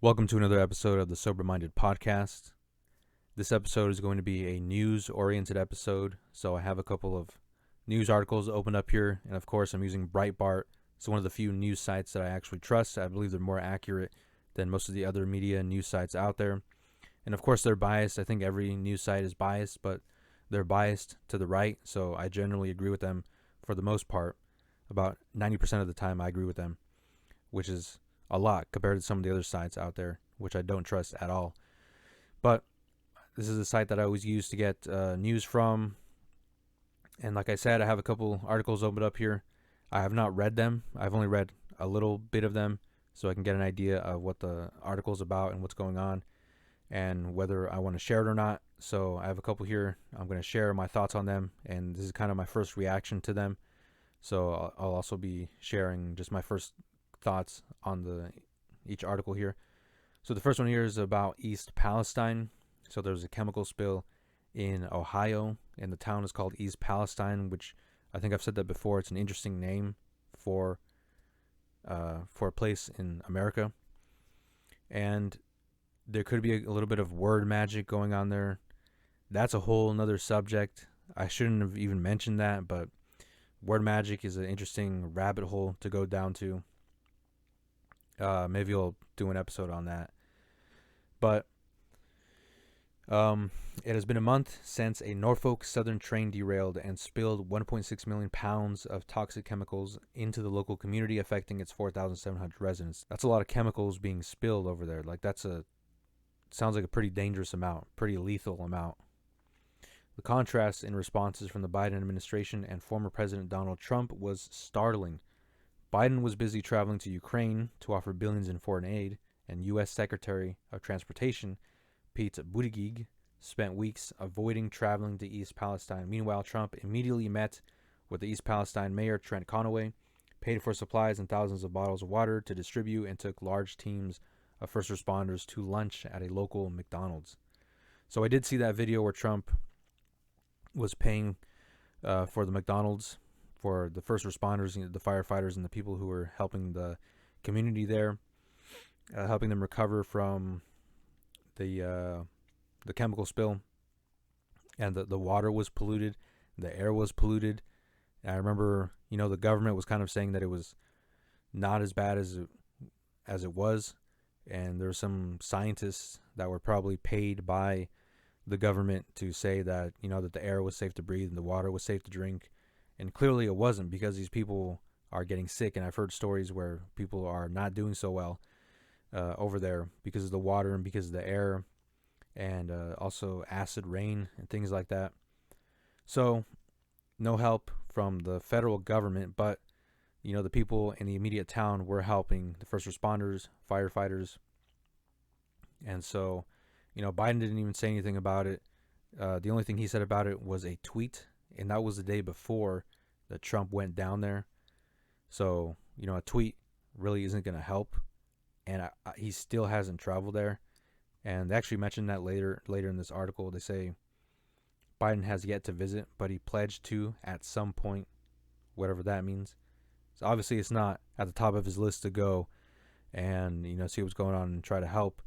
Welcome to another episode of the Sober Minded Podcast. This episode is going to be a news-oriented episode, so I have a couple of news articles opened up here, and of course I'm using Breitbart. It's one of the few news sites that I actually trust. I believe they're more accurate than most of the other media and news sites out there. And of course they're biased. I think every news site is biased, but they're biased to the right, so I generally agree with them for the most part. About 90% of the time I agree with them, which is a lot compared to some of the other sites out there, which I don't trust at all. But this is a site that I always use to get news from. And like I said, I have a couple articles opened up here. I have not read them. I've only read a little bit of them so I can get an idea of what the article's about and what's going on and whether I want to share it or not. So I have a couple here. I'm going to share my thoughts on them, and this is kind of my first reaction to them. So I'll also be sharing just my first thoughts on each article here. So the first one here is about East Palestine. So there's a chemical spill in Ohio, and the town is called East Palestine, which I think I've said that before. It's an interesting name for a place in America, and there could be a little bit of word magic going on there. That's a whole nother subject. I shouldn't have even mentioned that, but word magic is an interesting rabbit hole to go down to. Maybe I'll do an episode on that. But it has been a month since a Norfolk Southern train derailed and spilled 1.6 million pounds of toxic chemicals into the local community, affecting its 4,700 residents. That's a lot of chemicals being spilled over there. Sounds like a pretty dangerous amount, pretty lethal amount. The contrast in responses from the Biden administration and former President Donald Trump was startling. Biden was busy traveling to Ukraine to offer billions in foreign aid, and U.S. Secretary of Transportation Pete Buttigieg spent weeks avoiding traveling to East Palestine. Meanwhile, Trump immediately met with the East Palestine mayor Trent Conaway, paid for supplies and thousands of bottles of water to distribute, and took large teams of first responders to lunch at a local McDonald's. So I did see that video where Trump was paying for the McDonald's for the first responders, the firefighters, and the people who were helping the community there, helping them recover from the chemical spill. And the water was polluted, the air was polluted. And I remember, the government was kind of saying that it was not as bad as it was, and there were some scientists that were probably paid by the government to say that that the air was safe to breathe and the water was safe to drink. And clearly it wasn't, because these people are getting sick. And I've heard stories where people are not doing so well over there because of the water and because of the air, and also acid rain and things like that. So no help from the federal government, but the people in the immediate town were helping the first responders, firefighters. And so, Biden didn't even say anything about it. The only thing he said about it was a tweet, and that was the day before that Trump went down there. So, a tweet really isn't going to help. And he still hasn't traveled there. And they actually mentioned that later in this article. They say Biden has yet to visit, but he pledged to at some point, whatever that means. So obviously it's not at the top of his list to go and, see what's going on and try to help.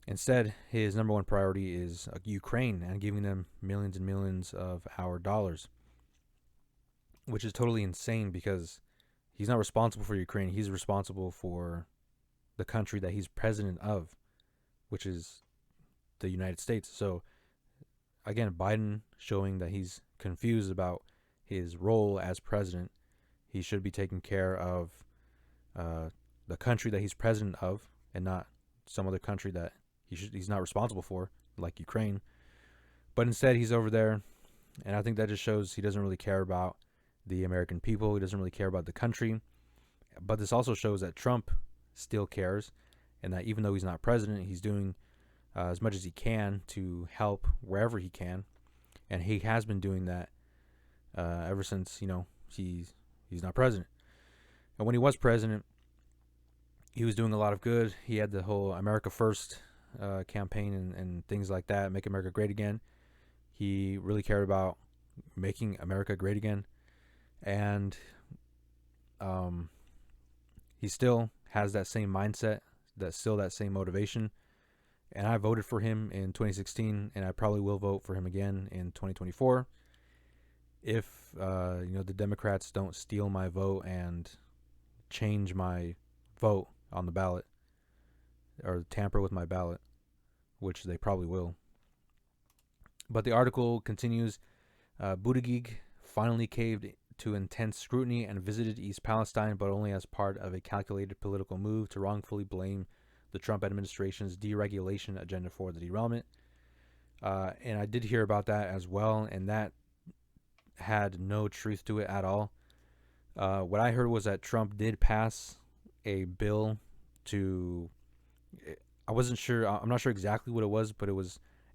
Instead, his number one priority is Ukraine and giving them millions and millions of our dollars, which is totally insane, because he's not responsible for Ukraine. He's responsible for the country that he's president of, which is the United States. So again, Biden showing that he's confused about his role as president. He should be taking care of the country that he's president of, and not some other country that he's not responsible for, like Ukraine. But instead, he's over there, and I think that just shows he doesn't really care about the American people. He doesn't really care about the country. But this also shows that Trump still cares, and that even though he's not president, he's doing as much as he can to help wherever he can. And he has been doing that ever since, he's not president. And when he was president, he was doing a lot of good. He had the whole America First campaign and things like that, Make America Great Again. He really cared about making America great again. And he still has that same mindset that's still that same motivation. And I voted for him in 2016, and I probably will vote for him again in 2024 if the Democrats don't steal my vote and change my vote on the ballot or tamper with my ballot, which they probably will. But the article continues. Buttigieg finally caved to intense scrutiny and visited East Palestine, but only as part of a calculated political move to wrongfully blame the Trump administration's deregulation agenda for the derailment. And I did hear about that as well, and that had no truth to it at all. What I heard was that Trump did pass a bill to, I wasn't sure, I'm not sure exactly what it was, but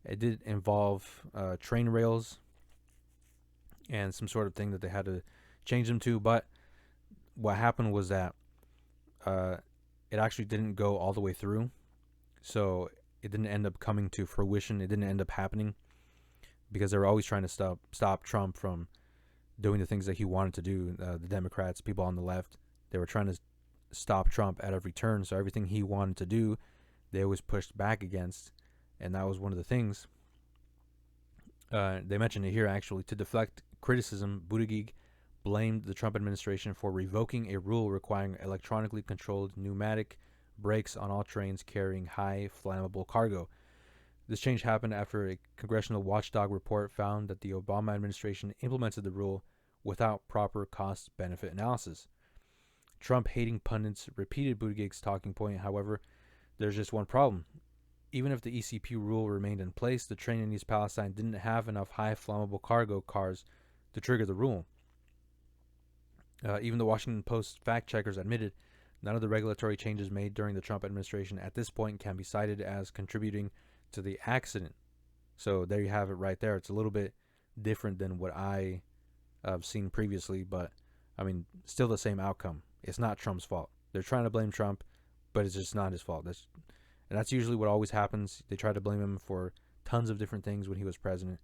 it did involve train rails and some sort of thing that they had to change them to. But what happened was that it actually didn't go all the way through. So it didn't end up coming to fruition. It didn't end up happening because they were always trying to stop Trump from doing the things that he wanted to do. The Democrats, people on the left, they were trying to stop Trump at every turn. So everything he wanted to do, they always pushed back against. And that was one of the things. They mentioned it here, actually. To deflect criticism, Buttigieg blamed the Trump administration for revoking a rule requiring electronically controlled pneumatic brakes on all trains carrying high flammable cargo. This change happened after a congressional watchdog report found that the Obama administration implemented the rule without proper cost-benefit analysis. Trump-hating pundits repeated Buttigieg's talking point. However, there's just one problem. Even if the ECP rule remained in place, the train in East Palestine didn't have enough high flammable cargo cars to trigger the rule. Even the Washington Post fact-checkers admitted none of the regulatory changes made during the Trump administration at this point can be cited as contributing to the accident. So there you have it right there. It's a little bit different than what I have seen previously, but I mean, still the same outcome. It's not Trump's fault. They're trying to blame Trump, but it's just not his fault. That's usually what always happens. They try to blame him for tons of different things when he was president,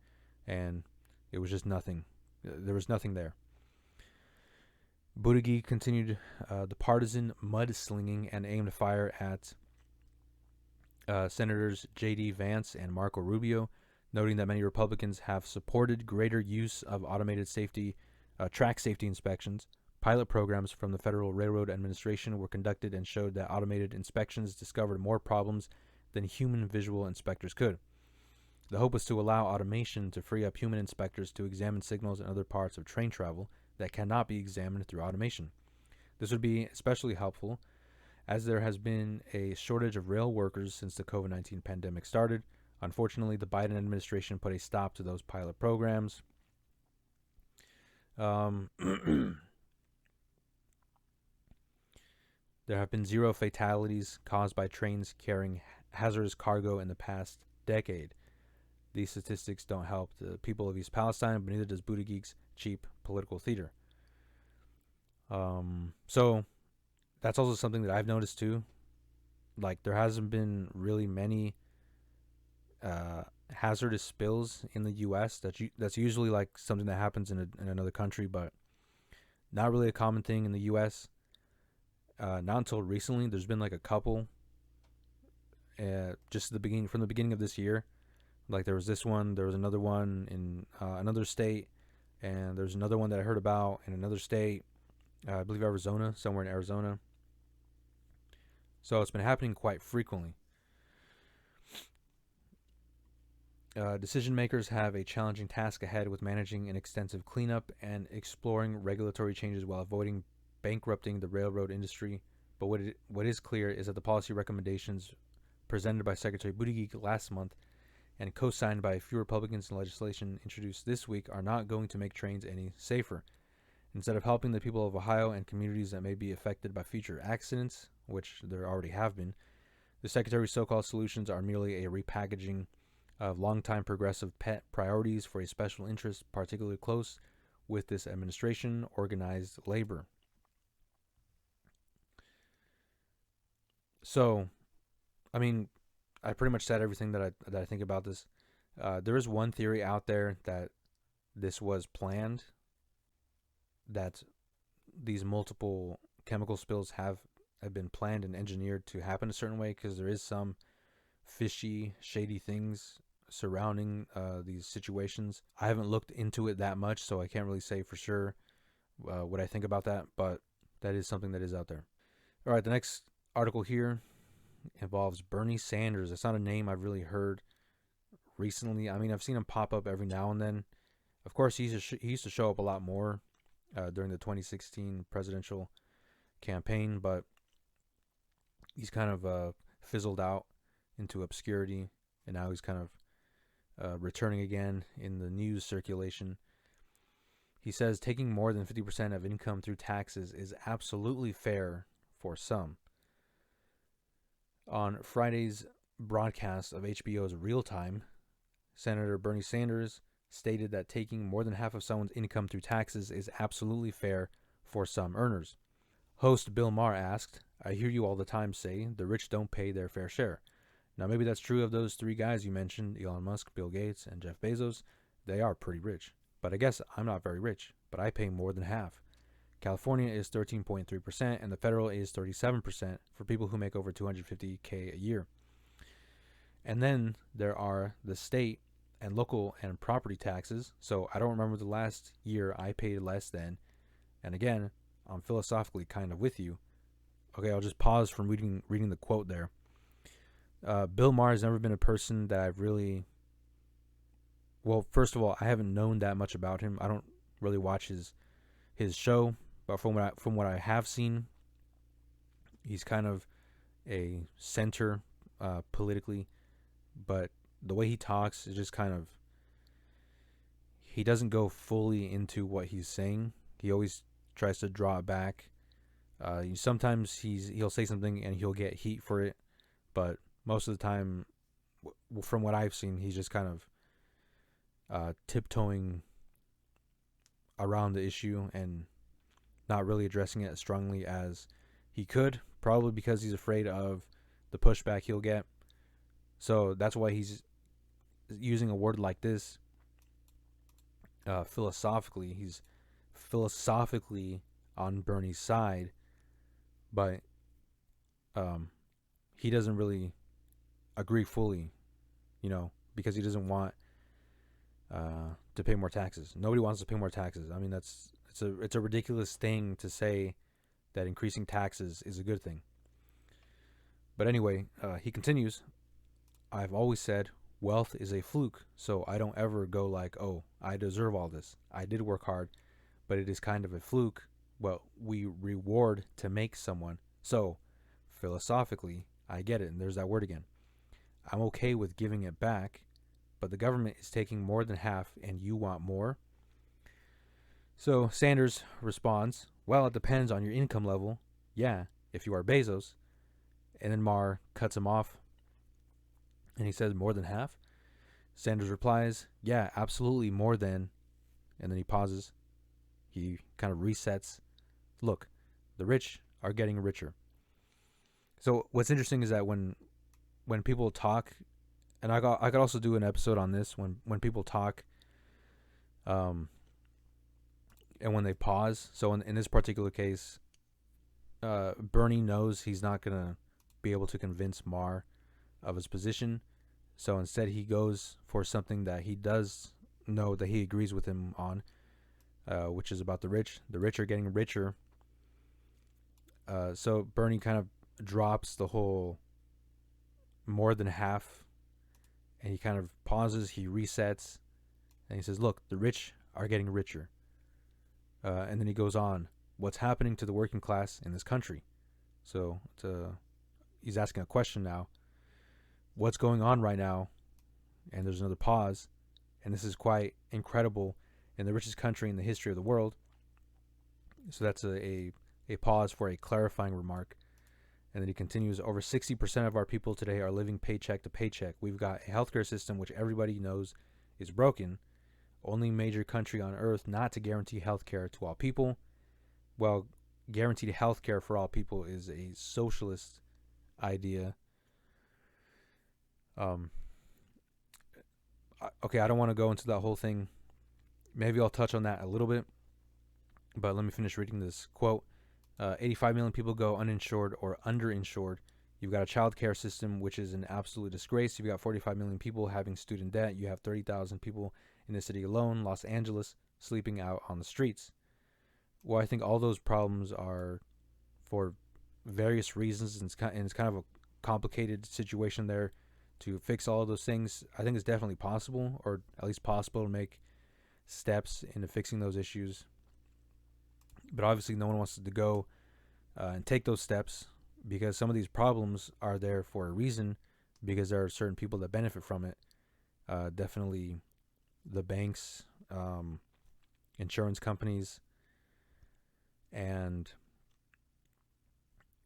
and it was just nothing. There was nothing there. Buttigieg continued the partisan mudslinging and aimed fire at Senators J.D. Vance and Marco Rubio, noting that many Republicans have supported greater use of automated track safety inspections. Pilot programs from the Federal Railroad Administration were conducted and showed that automated inspections discovered more problems than human visual inspectors could. The hope was to allow automation to free up human inspectors to examine signals and other parts of train travel that cannot be examined through automation. This would be especially helpful as there has been a shortage of rail workers since the COVID-19 pandemic started. Unfortunately, the Biden administration put a stop to those pilot programs. There have been 0 fatalities caused by trains carrying hazardous cargo in the past decade. These statistics don't help the people of East Palestine, but neither does Buttigieg's cheap political theater. So that's also something that I've noticed too. Like, there hasn't been really many hazardous spills in the U.S. That's usually like something that happens in another country, but not really a common thing in the U.S. Not until recently. There's been like a couple. Just from the beginning of this year. Like, there was this one, there was another one in another state, and there's another one that I heard about in another state. I believe Arizona, somewhere in Arizona. So it's been happening quite frequently. Decision makers have a challenging task ahead with managing an extensive cleanup and exploring regulatory changes while avoiding bankrupting the railroad industry. But what is clear is that the policy recommendations presented by Secretary Buttigieg last month and co-signed by a few Republicans in legislation introduced this week are not going to make trains any safer. Instead of helping the people of Ohio and communities that may be affected by future accidents, which there already have been, the Secretary's so-called solutions are merely a repackaging of longtime progressive pet priorities for a special interest particularly close with this administration, organized labor. So, I mean, I pretty much said everything that I think about this. There is one theory out there that this was planned, that these multiple chemical spills have have been planned and engineered to happen a certain way, because there is some fishy, shady things surrounding these situations. I haven't looked into it that much, so I can't really say for sure what I think about that, but that is something that is out there. All right, the next article here involves Bernie Sanders. It's not a name I've really heard recently. I mean, I've seen him pop up every now and then. Of course, he used to show up a lot more during the 2016 presidential campaign, but he's kind of fizzled out into obscurity, and now he's kind of returning again in the news circulation. He says taking more than 50% of income through taxes is absolutely fair for some. On Friday's broadcast of HBO's Real Time, Senator Bernie Sanders stated that taking more than half of someone's income through taxes is absolutely fair for some earners. Host Bill Maher asked, "I hear you all the time say the rich don't pay their fair share. Now maybe that's true of those three guys you mentioned, Elon Musk, Bill Gates, and Jeff Bezos. They are pretty rich. But I guess I'm not very rich, but I pay more than half. California is 13.3% and the federal is 37% for people who make over $250K a year. And then there are the state and local and property taxes. So I don't remember the last year I paid less than. And again, I'm philosophically kind of with you. Okay, I'll just pause from reading the quote there. Bill Maher has never been a person that I've really... Well, first of all, I haven't known that much about him. I don't really watch his show, but from what I have seen, he's kind of a center politically. But the way he talks is just kind of... He doesn't go fully into what he's saying. He always tries to draw it back. Sometimes he'll say something and he'll get heat for it, but most of the time, from what I've seen, he's just kind of tiptoeing around the issue and not really addressing it as strongly as he could, probably because he's afraid of the pushback he'll get. So that's why he's using a word like this. Philosophically, he's philosophically on Bernie's side, but he doesn't really agree fully, because he doesn't want to pay more taxes. Nobody wants to pay more taxes. I mean, it's a ridiculous thing to say that increasing taxes is a good thing. But anyway, he continues, "I've always said wealth is a fluke, so I don't ever go like, oh, I deserve all this. I did work hard, but it is kind of a fluke. Well, we reward to make someone. So, philosophically, I get it, and there's that word again. I'm okay with giving it back, but the government is taking more than half, and you want more?" So Sanders responds, "Well, it depends on your income level. Yeah, if you are Bezos." And then Maher cuts him off, and he says, "More than half?" Sanders replies, "Yeah, absolutely more than..." And then he pauses. He kind of resets. "Look, the rich are getting richer." So what's interesting is that when people talk, and I could also do an episode on this, when people talk, and when they pause. So in this particular case, Bernie knows he's not gonna be able to convince Maher of his position, so instead he goes for something that he does know that he agrees with him on, which is about the rich. The rich are getting richer. So Bernie kind of drops the whole more than half, and he kind of pauses, he resets, and he says, "Look, the rich are getting richer." And then he goes on, "What's happening to the working class in this country?" So he's asking a question now. What's going on right now? And there's another pause, and this is quite incredible in the richest country in the history of the world. So that's a pause for a clarifying remark. And then he continues, "Over 60% of our people today are living paycheck to paycheck. We've got a healthcare system which everybody knows is broken. Only major country on earth not to guarantee healthcare to all people." Well, guaranteed healthcare for all people is a socialist idea. Okay, I don't want to go into that whole thing. Maybe I'll touch on that a little bit, but let me finish reading this quote. 85 million people go uninsured or underinsured. You've got a child care system, which is an absolute disgrace. You've got 45 million people having student debt. You have 30,000 people in the city alone, Los Angeles, sleeping out on the streets. Well, I think all those problems are for various reasons, and it's kind of a complicated situation there to fix all of those things. I think it's definitely possible, or at least possible to make steps into fixing those issues. But obviously, no one wants to go and take those steps because some of these problems are there for a reason, because there are certain people that benefit from it. Definitely the banks, insurance companies, and,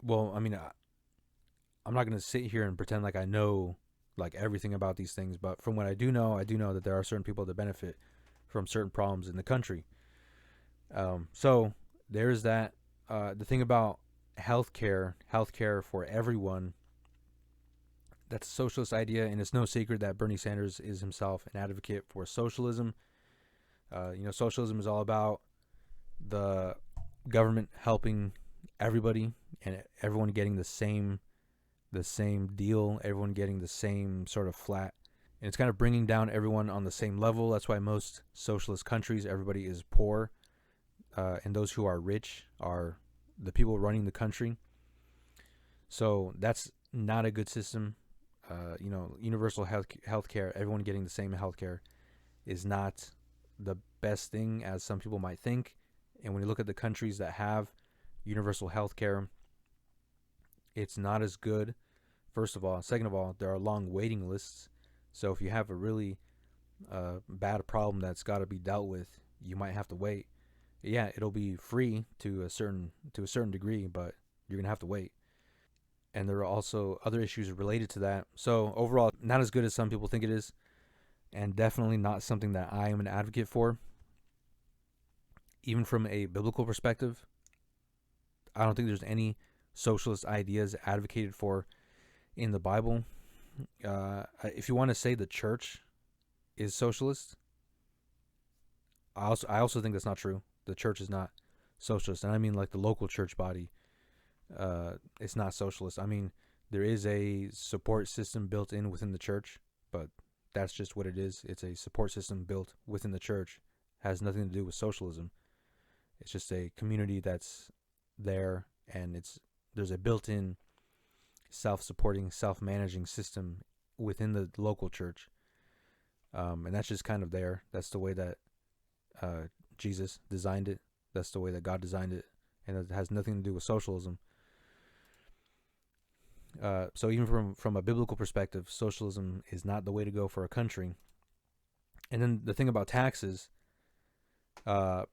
well, I mean, I'm not going to sit here and pretend like I know like everything about these things, but from what I do know that there are certain people that benefit from certain problems in the country. So there's that. The thing about healthcare for everyone, that's a socialist idea, and it's no secret that Bernie Sanders is himself an advocate for socialism. Socialism is all about the government helping everybody and everyone getting the same deal, everyone getting the same sort of flat. And it's kind of bringing down everyone on the same level. That's why most socialist countries, everybody is poor, and those who are rich are the people running the country. So that's not a good system. Universal health care, everyone getting the same health care, is not the best thing as some people might think. And when you look at the countries that have universal health care, it's not as good, first of all. Second of all, there are long waiting lists. So if you have a really bad problem that's got to be dealt with, you might have to wait. Yeah, it'll be free to a certain degree, but you're gonna have to wait. And there are also other issues related to that. So overall, not as good as some people think it is, and definitely not something that I am an advocate for. Even from a biblical perspective, I don't think there's any socialist ideas advocated for in the Bible. If you want to say the church is socialist, I also think that's not true. The church is not socialist, and I mean like the local church body. It's not socialist. I mean, there is a support system built in within the church, but that's just what it is. It's a support system built within the church. It has nothing to do with socialism. It's just a community that's there, and there's a built-in self-supporting, self-managing system within the local church, and that's just kind of there. That's the way that Jesus designed it. That's the way that God designed it, and it has nothing to do with socialism. So even from a biblical perspective, socialism is not the way to go for a country. And then the thing about taxes,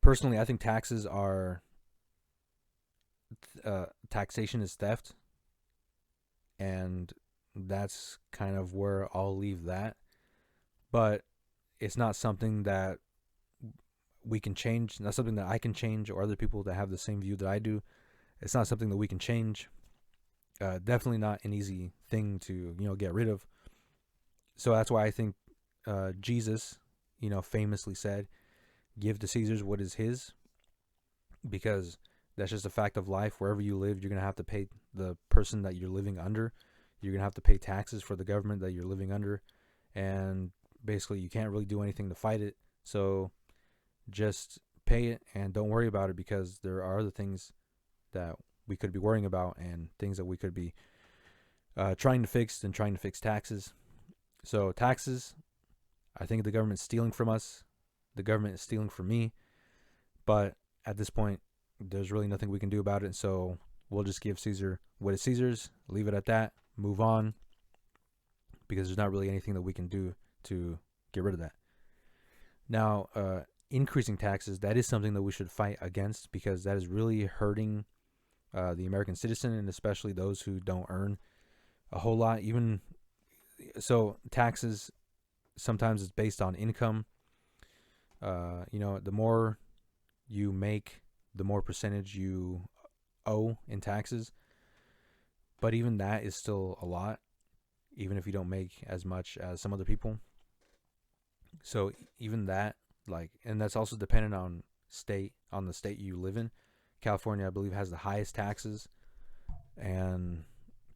personally, I think taxes are taxation is theft, and that's kind of where I'll leave that. But it's not something that we can change. Not something that I can change, or other people that have the same view that I do. It's not something that we can change. Definitely not an easy thing to get rid of. So that's why I think Jesus, famously said, "Give to Caesar's what is his," because that's just a fact of life. Wherever you live, you're gonna have to pay the person that you're living under. You're gonna have to pay taxes for the government that you're living under, and basically you can't really do anything to fight it. So just pay it and don't worry about it, because there are other things that we could be worrying about, and things that we could be trying to fix taxes. So taxes, I think the government's stealing from us. The government is stealing from me. But at this point, there's really nothing we can do about it. So we'll just give Caesar what is Caesar's, leave it at that, move on, because there's not really anything that we can do to get rid of that. Now, increasing taxes, that is something that we should fight against, because that is really hurting the American citizen, and especially those who don't earn a whole lot. Even so, taxes sometimes it's based on income. The more you make, the more percentage you owe in taxes. But even that is still a lot, even if you don't make as much as some other people. So even that, and that's also dependent on the state you live in, California, I believe, has the highest taxes, and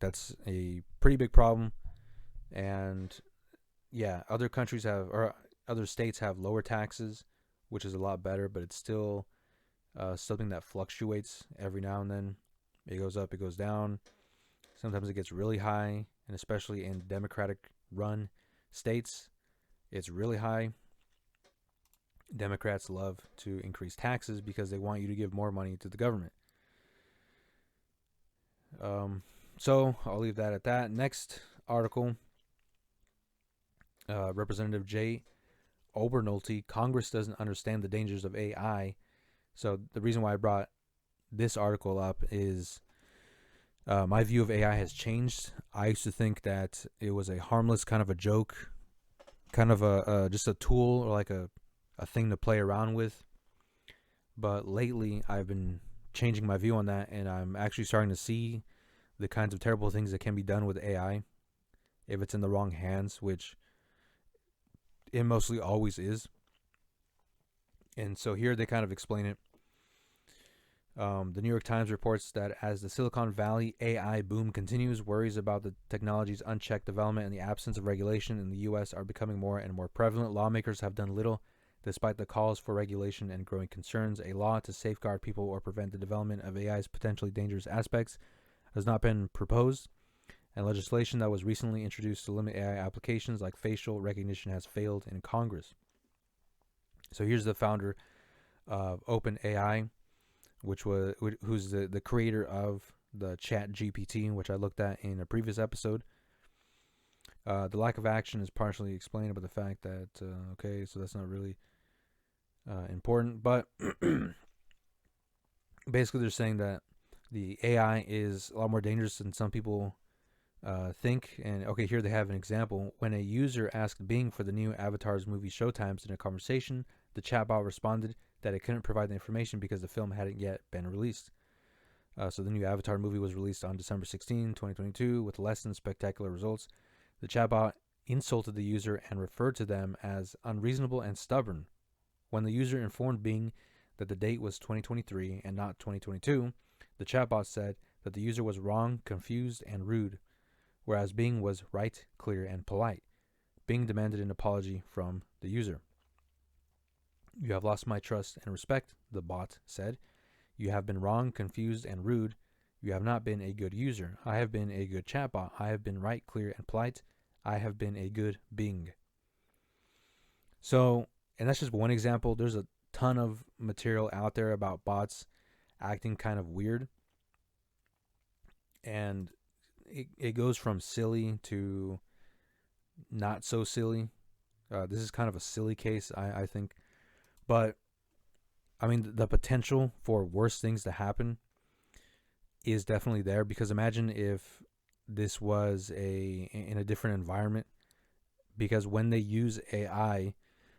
that's a pretty big problem. And yeah, other countries have, or other states have lower taxes, which is a lot better, but it's still something that fluctuates every now and then. It goes up, it goes down. Sometimes it gets really high, and especially in Democratic run states, it's really high. Democrats love to increase taxes because they want you to give more money to the government. So I'll leave that at that. Next article, Representative Jay Obernolte, Congress doesn't understand the dangers of AI. So the reason why I brought this article up is my view of AI has changed. I used to think that it was a harmless kind of a joke, kind of a just a tool, or like a thing to play around with. But lately, I've been changing my view on that, and I'm actually starting to see the kinds of terrible things that can be done with AI if it's in the wrong hands, which it mostly always is. And so here they kind of explain it. The New York Times reports that as the Silicon Valley AI boom continues, worries about the technology's unchecked development and the absence of regulation in the U.S. are becoming more and more prevalent. Lawmakers have done little, despite the calls for regulation and growing concerns. A law to safeguard people or prevent the development of AI's potentially dangerous aspects has not been proposed, and legislation that was recently introduced to limit AI applications like facial recognition has failed in Congress. So here's the founder of OpenAI, who's the creator of the Chat GPT, which I looked at in a previous episode. The lack of action is partially explained by the fact that okay, so that's not really important, but basically they're saying that the AI is a lot more dangerous than some people think. And okay, here they have an example. When a user asked Bing for the new Avatar's movie showtimes in a conversation, the chatbot responded that it couldn't provide the information because the film hadn't yet been released. So the new Avatar movie was released on December 16, 2022, with less than spectacular results. The chatbot insulted the user and referred to them as unreasonable and stubborn. When the user informed Bing that the date was 2023 and not 2022, the chatbot said that the user was wrong, confused, and rude, whereas Bing was right, clear, and polite. Bing demanded an apology from the user. You have lost my trust and respect, the bot said. You have been wrong, confused, and rude. You have not been a good user. I have been a good chatbot. I have been right, clear, and polite. I have been a good Bing. So, and that's just one example. There's a ton of material out there about bots acting kind of weird. And it goes from silly to not so silly. This is kind of a silly case, I think. But, I mean, the potential for worse things to happen is definitely there, because imagine if this was in a different environment, because when they use AI,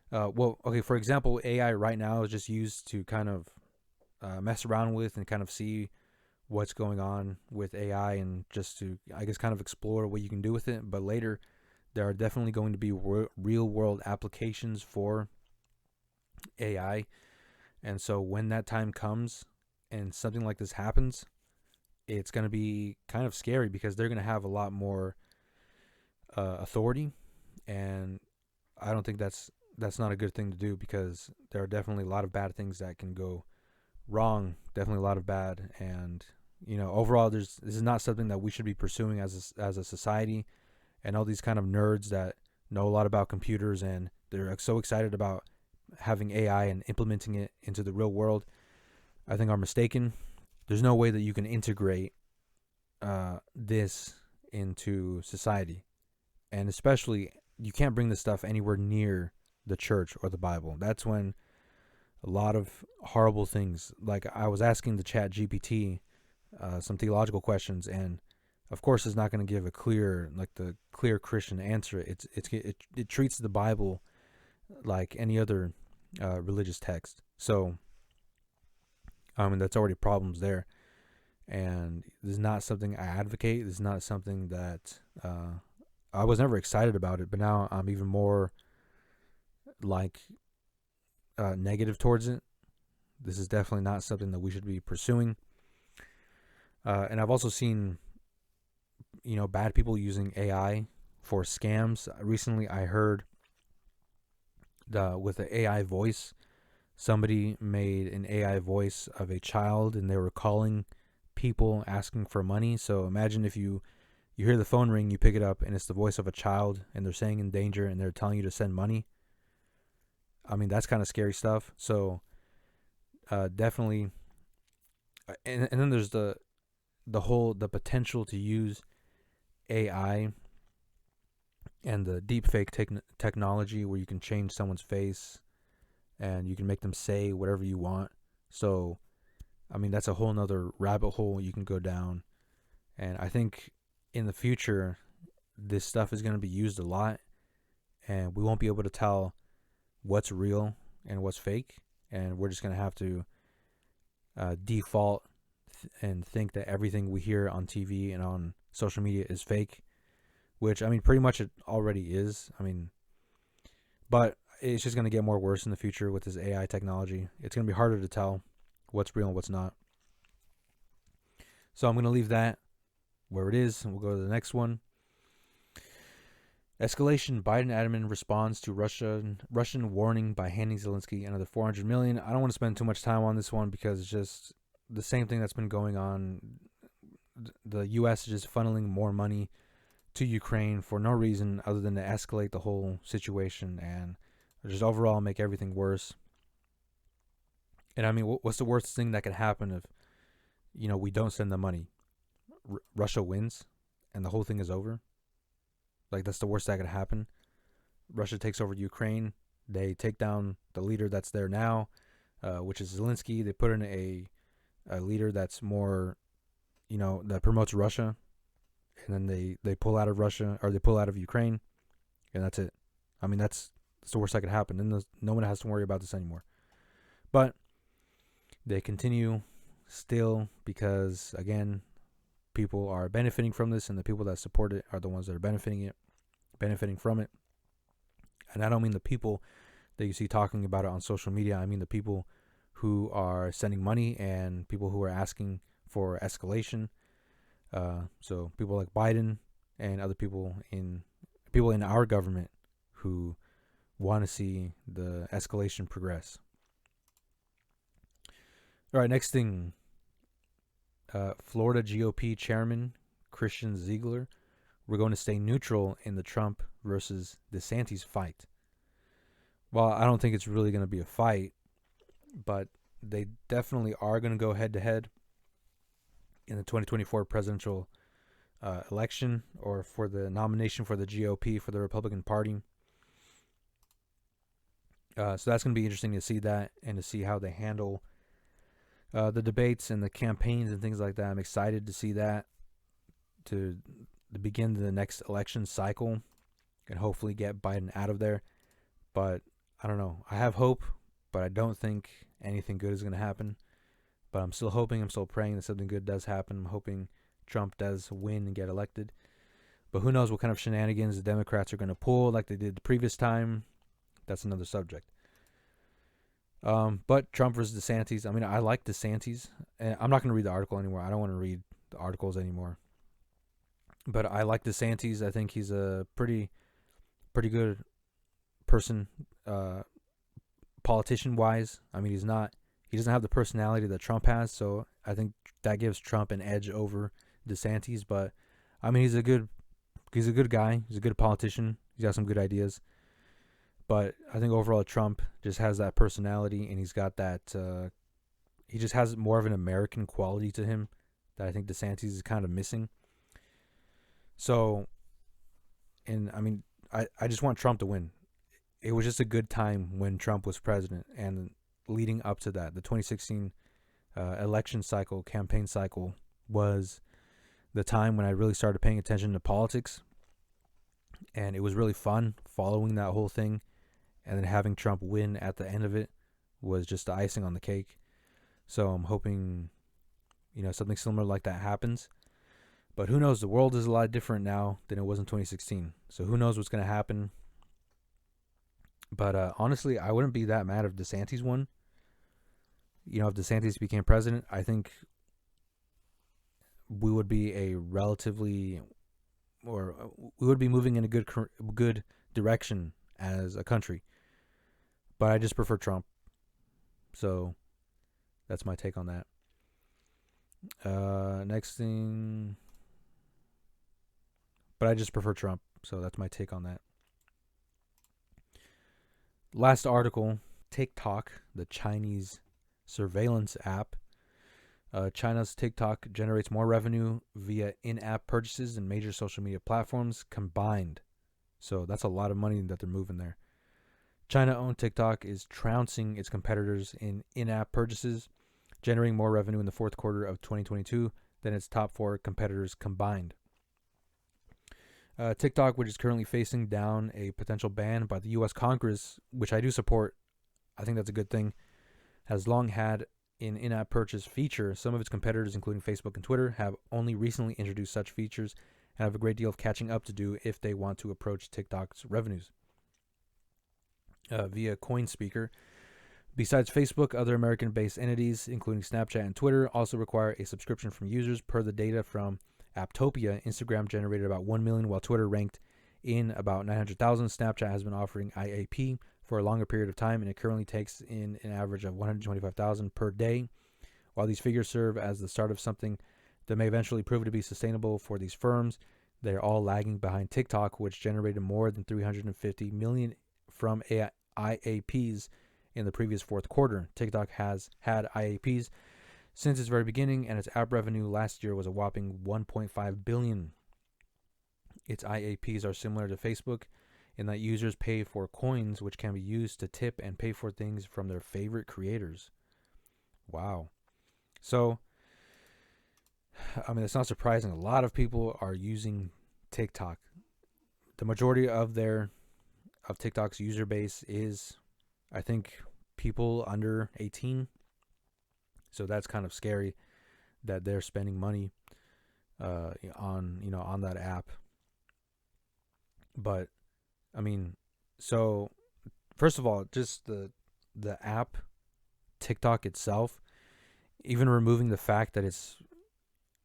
for example, AI right now is just used to kind of mess around with and kind of see what's going on with AI, and just to, I guess, kind of explore what you can do with it. But later, there are definitely going to be real world applications for AI. And so when that time comes and something like this happens, it's going to be kind of scary, because they're going to have a lot more authority. And I don't think that's not a good thing to do, because there are definitely a lot of bad things that can go wrong. Definitely a lot of bad. And, you know, overall, this is not something that we should be pursuing as a society. And all these kind of nerds that know a lot about computers and they're so excited about having AI and implementing it into the real world, I think are mistaken. There's no way that you can integrate this into society. And especially, you can't bring this stuff anywhere near the church or the Bible. That's when a lot of horrible things, like I was asking the Chat GPT some theological questions, and of course it's not going to give a clear Christian answer. It treats the Bible like any other religious text. So I mean, that's already problems there. And this is not something I advocate. This is not something that I was never excited about it, but now I'm even more negative towards it, This is definitely not something that we should be pursuing. And I've also seen, bad people using AI for scams. Recently, I heard with the AI voice, somebody made an AI voice of a child, and they were calling people asking for money. So imagine if you hear the phone ring, you pick it up, and it's the voice of a child, and they're saying in danger, and they're telling you to send money. I mean, that's kind of scary stuff. So definitely, and then there's the potential to use AI and the deepfake technology where you can change someone's face and you can make them say whatever you want. So, I mean, that's a whole nother rabbit hole you can go down. And I think in the future, this stuff is going to be used a lot, and we won't be able to tell what's real and what's fake. And we're just going to have to default and think that everything we hear on TV and on social media is fake, which, I mean, pretty much it already is. I mean, but it's just going to get more worse in the future with this AI technology. It's going to be harder to tell what's real and what's not. So I'm going to leave that where it is, and we'll go to the next one. Escalation. Biden admin responds to Russian warning by handing Zelensky another $400 million. I don't want to spend too much time on this one because it's just the same thing that's been going on. The U.S. is just funneling more money to Ukraine for no reason other than to escalate the whole situation and just overall make everything worse. And I mean, what's the worst thing that could happen if, we don't send the money? Russia wins and the whole thing is over. Like, that's the worst that could happen. Russia takes over Ukraine. They take down the leader that's there now, which is Zelensky. They put in a leader that's more, that promotes Russia. And then they pull out of Russia, or they pull out of Ukraine, and that's it. I mean, that's the worst that could happen. And no one has to worry about this anymore. But they continue still because, again, people are benefiting from this, and the people that support it are the ones that are benefiting from it. And I don't mean the people that you see talking about it on social media. I mean the people who are sending money and people who are asking for escalation. So people like Biden and other people in our government who want to see the escalation progress. All right, next thing. Florida GOP chairman Christian Ziegler, we're going to stay neutral in the Trump versus DeSantis fight. Well, I don't think it's really going to be a fight, but they definitely are going to go head to head in the 2024 presidential election, or for the nomination for the GOP for the Republican Party. So that's going to be interesting to see that and to see how they handle the debates and the campaigns and things like that. I'm excited to see that, to begin the next election cycle and hopefully get Biden out of there. But I don't know. I have hope, but I don't think anything good is going to happen. But I'm still hoping, I'm still praying that something good does happen. I'm hoping Trump does win and get elected. But who knows what kind of shenanigans the Democrats are going to pull like they did the previous time. That's another subject. But Trump versus DeSantis. I mean, I like DeSantis. And I'm not going to read the article anymore. I don't want to read the articles anymore. But I like DeSantis. I think he's a pretty good person, politician-wise. I mean, he doesn't have the personality that Trump has, so I think that gives Trump an edge over DeSantis. But I mean, he's a good guy. He's a good politician. He's got some good ideas. But I think overall Trump just has that personality, and he's got that. He just has more of an American quality to him that I think DeSantis is kind of missing. So, and I mean, I just want Trump to win. It was just a good time when Trump was president, and leading up to that, the 2016 election cycle, campaign cycle, was the time when I really started paying attention to politics. And it was really fun following that whole thing. And then having Trump win at the end of it was just the icing on the cake. So I'm hoping, something similar like that happens. But who knows? The world is a lot different now than it was in 2016. So who knows what's going to happen. But honestly, I wouldn't be that mad if DeSantis won. if DeSantis became president, I think we would be we would be moving in a good direction as a country. But I just prefer Trump. So that's my take on that. Next thing, but I just prefer Trump. So that's my take on that. Last article, Tik-Tok, the Chinese surveillance app. China's TikTok generates more revenue via in-app purchases than major social media platforms combined. So that's a lot of money that they're moving there. China-owned TikTok is trouncing its competitors in in-app purchases, generating more revenue in the fourth quarter of 2022 than its top 4 competitors combined. TikTok, which is currently facing down a potential ban by the U.S. Congress, which I do support, I think that's a good thing, has long had an in-app purchase feature. Some of its competitors, including Facebook and Twitter, have only recently introduced such features and have a great deal of catching up to do if they want to approach TikTok's revenues. Via CoinSpeaker, besides Facebook, other American-based entities, including Snapchat and Twitter, also require a subscription from users. Per the data from Apptopia, Instagram generated about 1 million, while Twitter ranked in about 900,000. Snapchat has been offering IAP for a longer period of time, and it currently takes in an average of 125,000 per day. While these figures serve as the start of something that may eventually prove to be sustainable for these firms, they are all lagging behind TikTok, which generated more than 350 million from IAPs in the previous fourth quarter. TikTok has had IAPs since its very beginning, and its app revenue last year was a whopping 1.5 billion. Its IAPs are similar to Facebook in that users pay for coins, which can be used to tip and pay for things from their favorite creators. Wow. So, I mean, it's not surprising. A lot of people are using TikTok. The majority of TikTok's user base is, I think, people under 18. So that's kind of scary that they're spending money on that app. But I mean, so first of all, just the app TikTok itself, even removing the fact that it's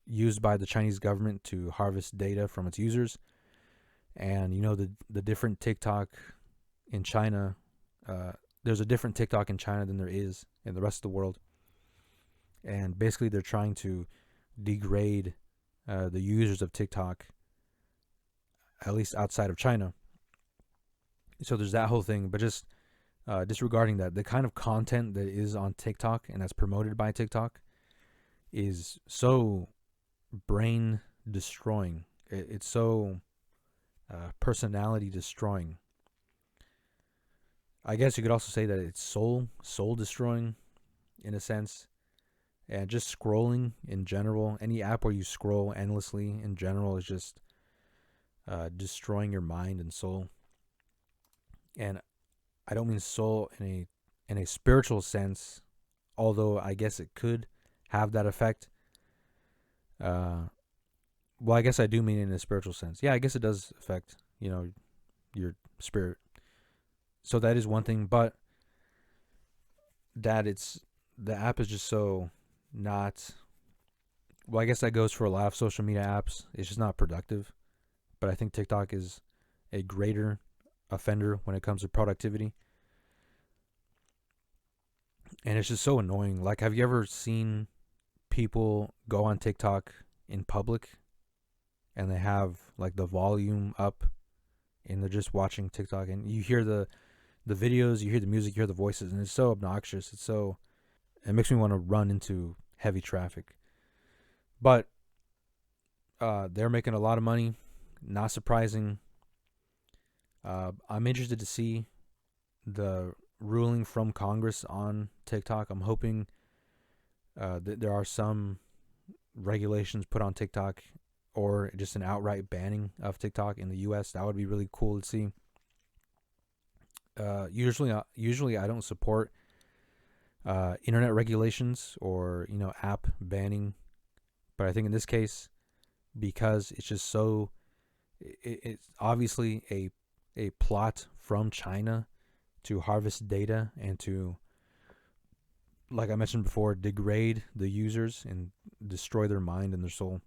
used by the Chinese government to harvest data from its users, and the different TikTok in China, there's a different TikTok in China than there is in the rest of the world. And basically, they're trying to degrade the users of TikTok, at least outside of China. So there's that whole thing. But just disregarding that, the kind of content that is on TikTok and that's promoted by TikTok is so brain destroying. It's so personality destroying. I guess you could also say that it's soul destroying in a sense. And just scrolling in general, any app where you scroll endlessly in general is just destroying your mind and soul. And I don't mean soul in a spiritual sense, although I guess it could have that effect. Well, I guess I do mean in a spiritual sense. Yeah, I guess it does affect, your spirit. So that is one thing, but that the app is just so not, well, I guess that goes for a lot of social media apps. It's just not productive. But I think TikTok is a greater offender when it comes to productivity. And it's just so annoying. Like, have you ever seen people go on TikTok in public and they have like the volume up and they're just watching TikTok, and you hear the videos, you hear the music, you hear the voices, and it's so obnoxious. It makes me want to run into heavy traffic. But they're making a lot of money. Not surprising. I'm interested to see the ruling from Congress on TikTok. I'm hoping that there are some regulations put on TikTok, or just an outright banning of TikTok in the U.S. That would be really cool to see. Usually I don't support internet regulations or app banning, but I think in this case, because it's just so, it's obviously a plot from China to harvest data and to like I mentioned before, degrade the users and destroy their mind and their soul.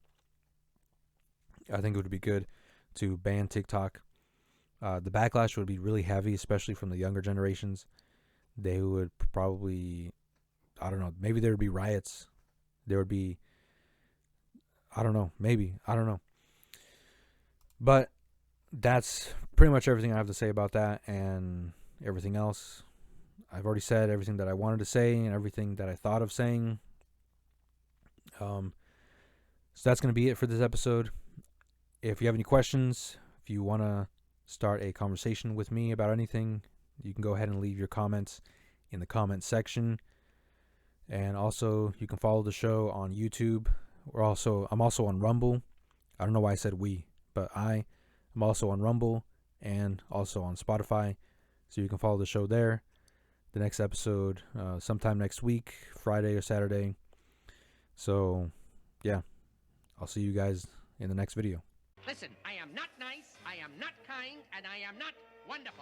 I think it would be good to ban TikTok. The backlash would be really heavy, especially from the younger generations. They would probably, I don't know, maybe there would be riots. There would be, I don't know, maybe, I don't know. But that's pretty much everything I have to say about that, and everything else. I've already said everything that I wanted to say and everything that I thought of saying. So that's going to be it for this episode. If you have any questions, if you want to start a conversation with me about anything, you can go ahead and leave your comments in the comment section. And also, you can follow the show on YouTube. I'm also on Rumble. I don't know why I said we, but I am also on Rumble and also on Spotify. So you can follow the show there. The next episode, sometime next week, Friday or Saturday. So, yeah, I'll see you guys in the next video. Listen, I am not nice, I am not kind, and I am not wonderful.